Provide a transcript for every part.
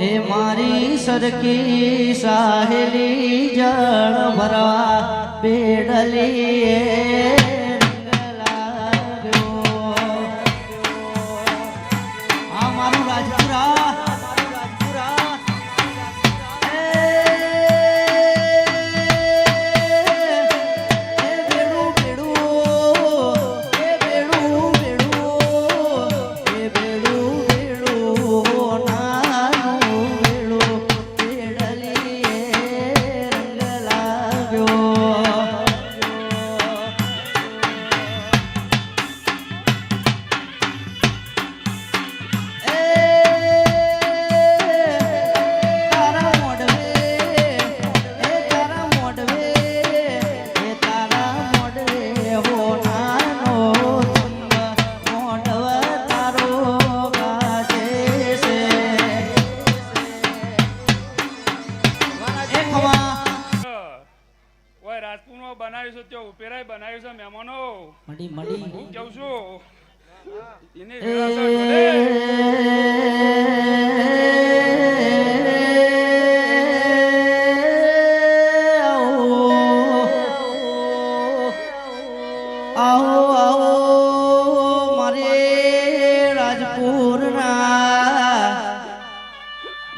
એ મારી સરકી સાહેલી જળ ભરવા બેડલી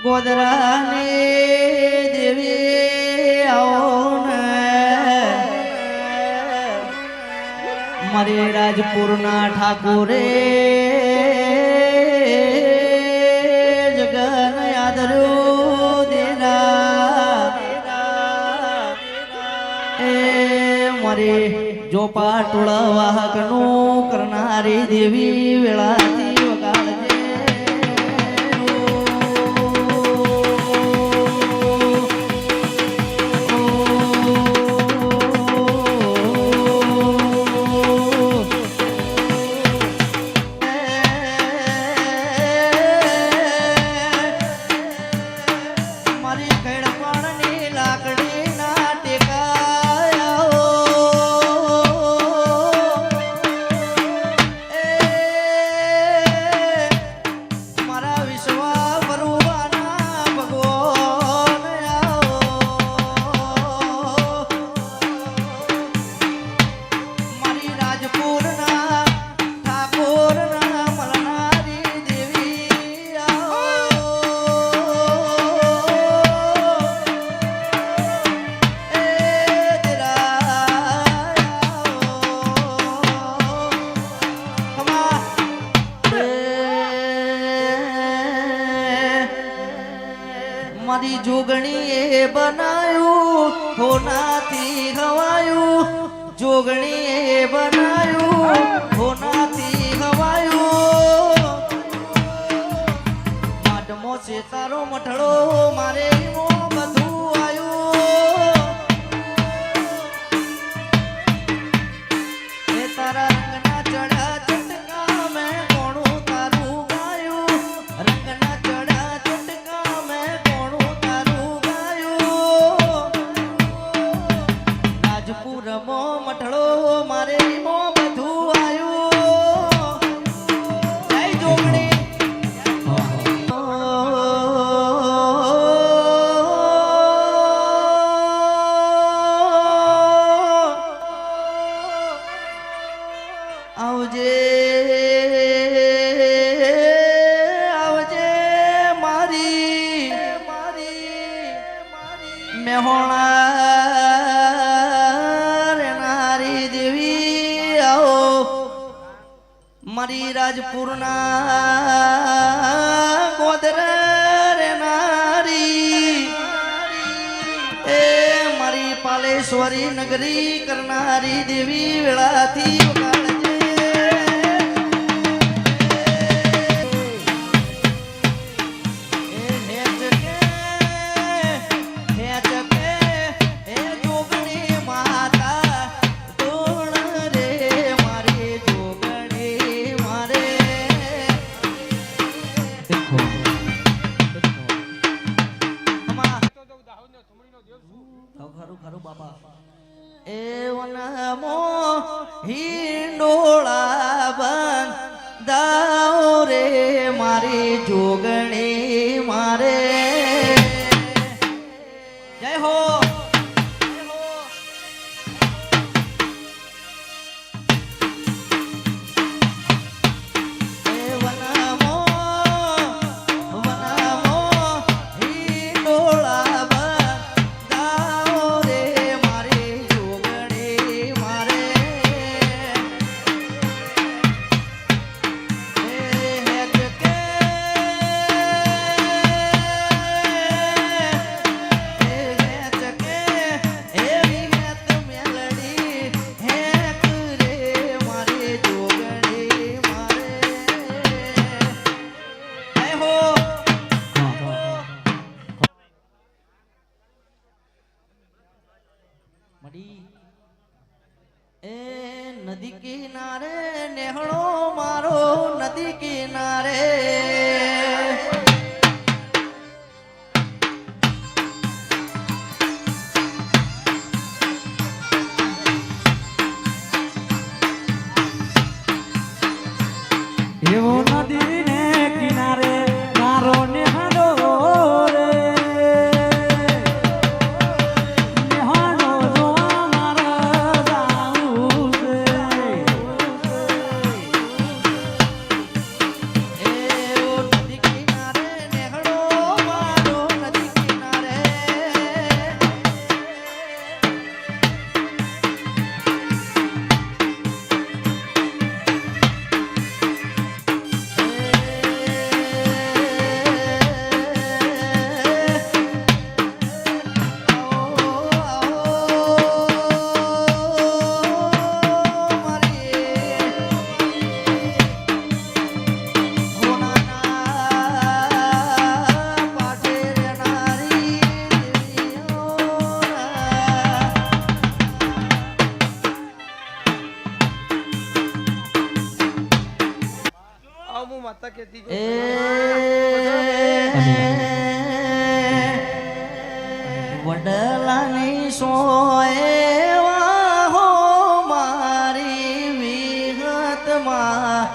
ગોદરાની દેવી આવો ને મારે રાજપુરના ઠાકોરે જગન યાદર્યો દેરા એ મારે જો પાટોળ વાહકનું કરનારી દેવી વેળાથી વગાડજે મારી જોગણીએ બનાયું હોનાથી હવાયું જોગણીએ બનાયું હોનાથી હવાયું માટમો છે તારો મઠડો મારે બધું આવ્યું એ તારા રંગના ચડા ચટકા મેં કોણું તારું ગાયું રંગના ચડા ચટકા મેં રાજપુરમો મઠડો મારે બધું આવ્યું જય જોગણી આવજે આવજે મારી મેહોણા મારી રાજપુરના ગોદરા નારી એ મારી પાલેશ્વરી નગરી કરનારી દેવી વેળાથી ખરું બાબા એ વન મો હિંડોળા બંધાઓ રે મારી જોગણી મારે જય હો નદી કિનારે નેહળો મારો નદી કિનારે એવો નદી ને કિનારે મારો નેહાડો રે નેહાડો જોવા મારા જાવું છે નદી કિનારે નેહળો મારો નદી કિનારે માતા કહેતી જો વડલાની સોએવા હો મારી વિહતમાં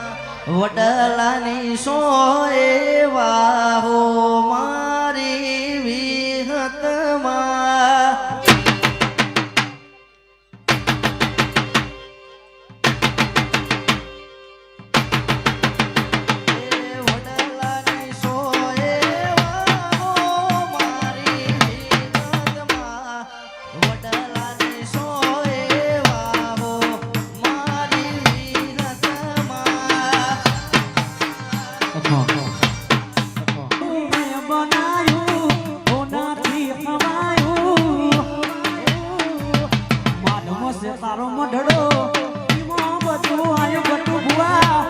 વડલાની સોએવા હો મારી વિહતમાં તારો મઢડો બધું આયો ગટુ ભુવા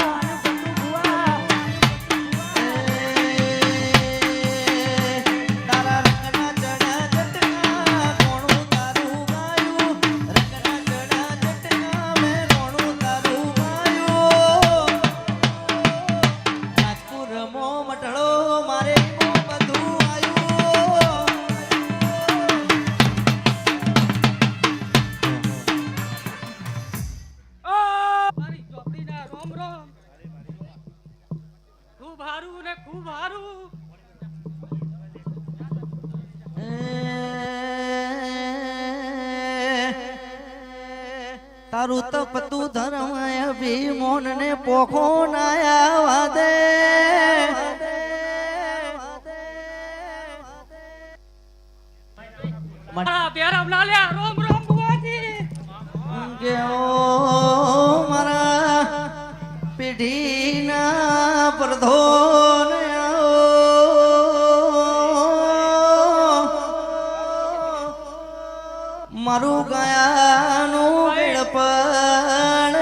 તારા રંગના ચડા ચટકા કોણું તારું ગાયું રંગના ચડા ચટકા મેં કોણું તારું ગાયું રાજપુર મો મટડો મારે મો બધું આયું મારી ચોપડીના રોમ રોમ ખૂબ હારું ને ખૂબ હારું તારું તપતું ધર્મ અભિમોન ને પોખો નાયા દે મારા પ્યારા લાલ્યા રોમ રોમ ભુવાજી કે ઓ મારા પેઢીના પ્રધોન મારું ગયાનું બેડપણ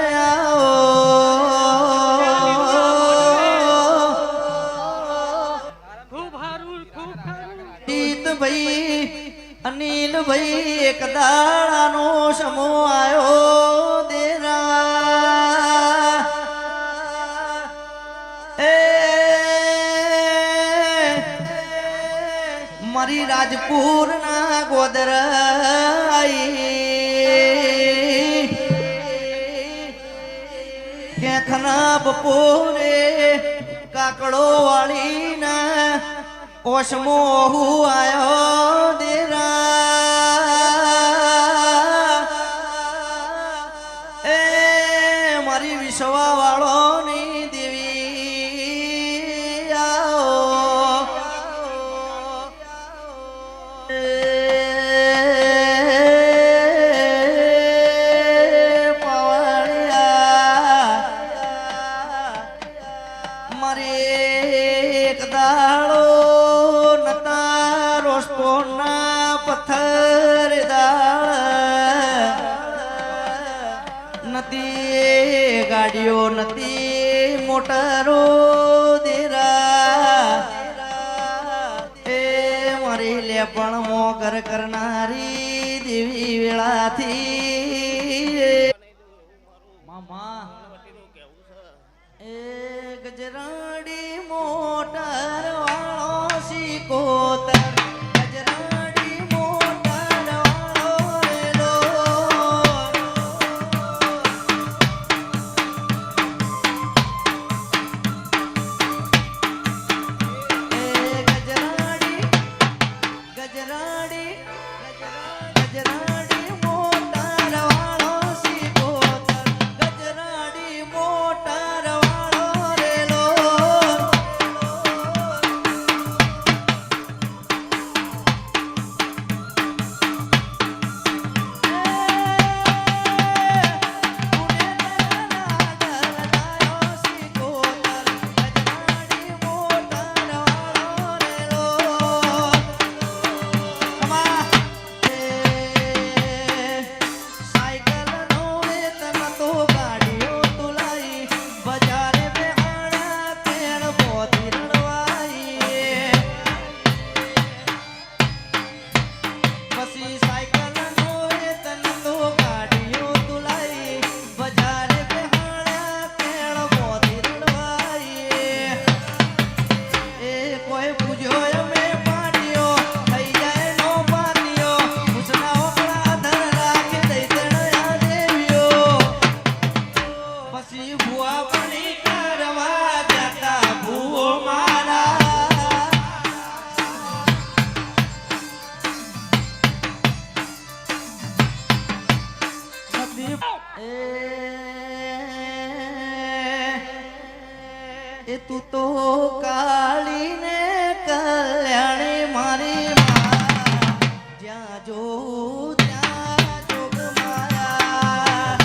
ખૂબ હારું ખૂબ હારું ભાઈ અનિલ ભાઈ એક દાડાનો સમો આયો દેરા એ મારી રાજપુર ના ગોદર કેખના બપોરે કાકડો વાળીના ઓશમો હું આયો દેરા એ મારી વિશ્વા વાળોની દેવી આવો મારે એક દાડો નતા રોસ્ટોના પથ્થર દાળ નથી ગાડીઓ નથી મોટરો દેરા એ મારી લેપણ મોકર કરનારી દેવી વેળાથી મામા એ ગજરાડી મોટર વાળો શીકોતર ગજરાડી મોટર વાળો રેલો એ ગજરાડી મોટર વાળો શીકોતર ગજરાડી મોટર વાળો રેલો એ તું તો કાળીને કલ્યાણી મારી માં જ્યાં જોઉં ત્યાં જોગ માયા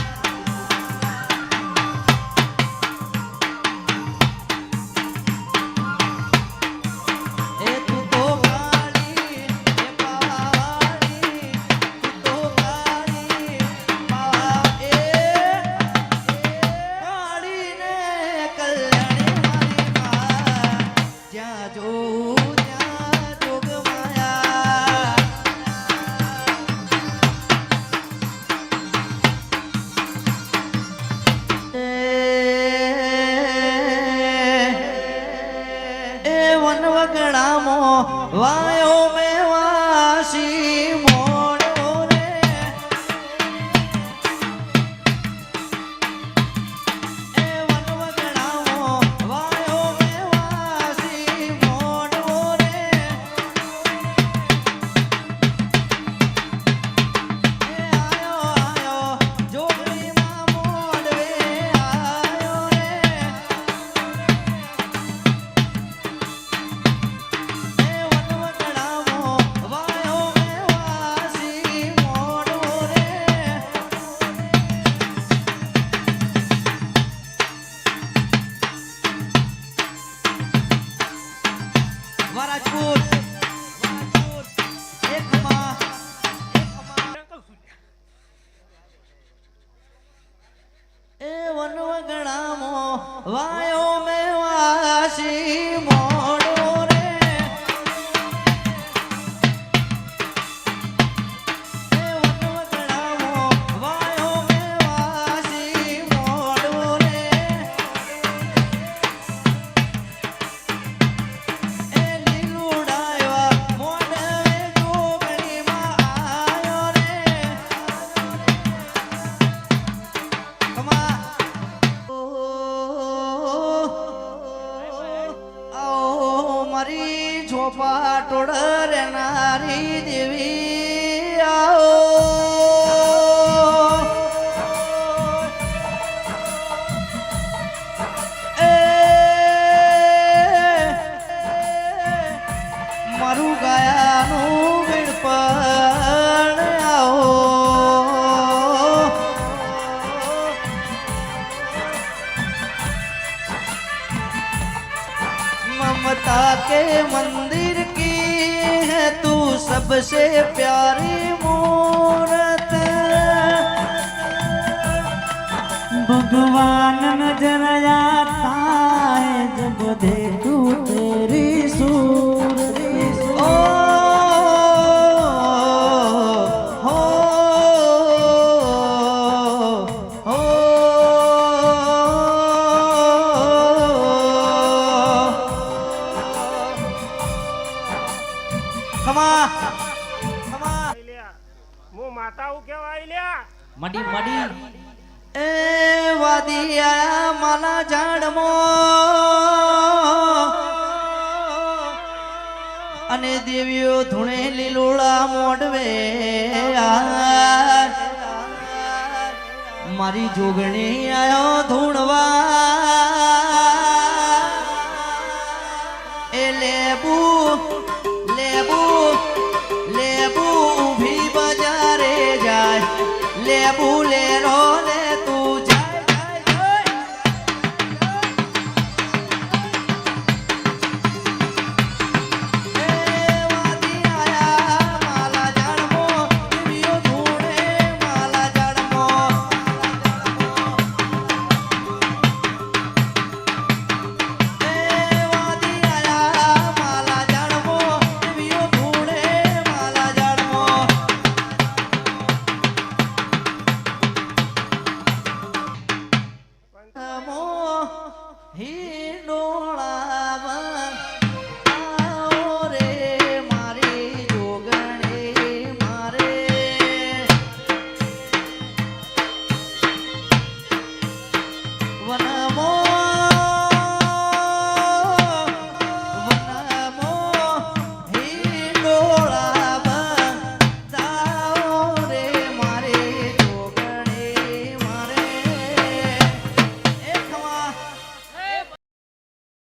એ તું તો કાળી એ પાવાળી તું તો કાળી પાવા એ કાળીને કલ્યાણી જ્યાં જોઉં ત્યાં જોગ માયા એ વનવગડામાં વાયો મેં વાસી મોડો રે એ વનવગડામાં વાયો મેં વાસી મોડો રે એ આયો જોગણીમાં મોડવે આયો રે એ વનવગડામાં વાયો મેં વાસી મોડો રે વરાજપુર એકમાં એ વનવગડામાં વાયો મેં વાસી મોડો રે એ વનવગડામાં વાયો મેં વાસી મોડો રે એ લીલુડાયા મોઢે જોગણીમાં આયો રે કમા ઓ ચોપા ટોળ રેનારી દેવી આવો એ મારું ગાયાનું વિણપણ આવો ममता के मंदिर की है तू सबसे प्यारी मूरत भगवान नजर आता है जब देखूं तेरी सूरत ओ हो हो ખમા ખમા હું માતાઓ કેવાય લ્યા મડી મડી એ વાદી આયા માલા ઝાડમો અને દેવીઓ ધૂણે લીલોળા મોડવે મારી જોગણી આયો ધૂણવા